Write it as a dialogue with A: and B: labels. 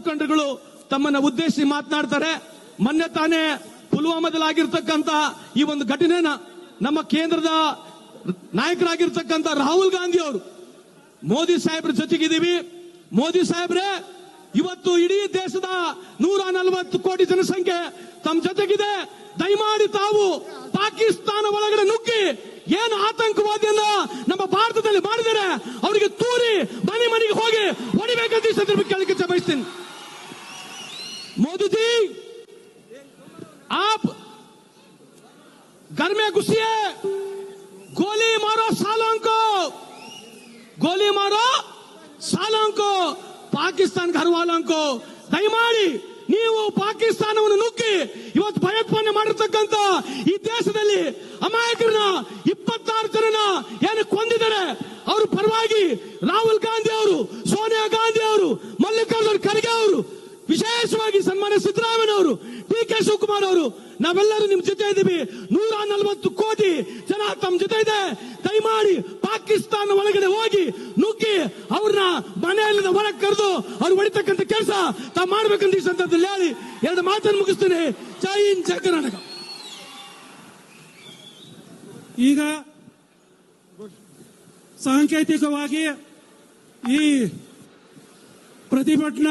A: ಮುಖಂಡರುಗಳು ತಮ್ಮನ್ನ ಉದ್ದೇಶಿಸಿ ಮಾತನಾಡ್ತಾರೆ. ಮೊನ್ನೆ ತಾನೇ ಪುಲ್ವಾಮಾದಲ್ಲಾಗಿರ್ತಕ್ಕಂಥ ಈ ಒಂದು ಘಟನೆನ ನಮ್ಮ ಕೇಂದ್ರದ ನಾಯಕರಾಗಿರ್ತಕ್ಕಂಥ ರಾಹುಲ್ ಗಾಂಧಿ ಅವರು ಮೋದಿ ಸಾಹೇಬ್ರ ಜೊತೆಗಿದ್ದೀವಿ. ಮೋದಿ ಸಾಹೇಬ್ರೆ, ಇವತ್ತು ಇಡೀ ದೇಶದ 140 ಕೋಟಿ ಜನಸಂಖ್ಯೆ ತಮ್ಮ ಜೊತೆಗಿದೆ. ದಯಮಾಡಿ ತಾವು ಪಾಕಿಸ್ತಾನ ಒಳಗಡೆ ನುಗ್ಗಿ ಏನು ಆತಂಕವಾದಿಯನ್ನ ನಮ್ಮ ಭಾರತದಲ್ಲಿ ಮಾಡಿದರೆ ಅವರಿಗೆ ತೂರಿ ಮನೆ ಮನೆಗೆ ಹೋಗಿ ಹೊಡಿಬೇಕಂತ ಈ ಸಂದರ್ಭ ಕೇಳಲಿಕ್ಕೆ ಬಯಸ್ತೀನಿ. मोदी जी, आप घर में घुसिए, गोली मारो सालों को, गोली मारो सालों को, पाकिस्तान घर वालों को. ದಯಮಾಡಿ ನೀವು ಪಾಕಿಸ್ತಾನವನ್ನು ನುಗ್ಗಿ ಇವತ್ತು ಭಯೋತ್ಪಾದನೆ ಮಾಡಿರ್ತಕ್ಕಂಥ ಈ ದೇಶದಲ್ಲಿ ಅಮಾಯಕರನ್ನ 26 ಜನನ ಏನು ಕೊಂದಿದ್ದಾರೆ. ಅವರು ಪರವಾಗಿ ರಾಹುಲ್ ಗಾಂಧಿ ಅವರು, ಸೋನಿಯಾ ಗಾಂಧಿ ಅವರು, ಮಲ್ಲಿಕಾರ್ಜುನ ಖರ್ಗೆ ಅವರು, ವಿಶೇಷವಾಗಿ ಸನ್ಮಾನ್ಯ ಸಿದ್ದರಾಮಯ್ಯ ಅವರು, ಡಿ.ಕೆ. ಶಿವಕುಮಾರ್ ಅವರು, ನಾವೆಲ್ಲರೂ ನಿಮ್ ಜೊತೆ ಇದ್ದೀವಿ. 140 ಕೋಟಿ ಜನ ತಮ್ಮ ಜೊತೆ ಇದೆ. ದಯಮಾಡಿ ಪಾಕಿಸ್ತಾನ ಒಳಗಡೆ ಹೋಗಿ ನುಗ್ಗಿ ಅವ್ರನ್ನ ಮನೆಯಲ್ಲಿಂದ ಹೊರಗೆ ಕರೆದು ಅವ್ರು ಹೊಡಿತಕ್ಕಂಥ ಕೆಲಸ ತಾವು ಮಾಡ್ಬೇಕಂತ ಈ ಸಂದರ್ಭದಲ್ಲಿ ಹೇಳಿ 2 ಮಾತನ್ನು ಮುಗಿಸ್ತೀನಿ. ಜೈ ಹಿಂದ್, ಜೈ ಕರ್ನಾಟಕ.
B: ಈಗ ಸಾಂಕೇತಿಕವಾಗಿ ಈ ಪ್ರತಿಭಟನಾ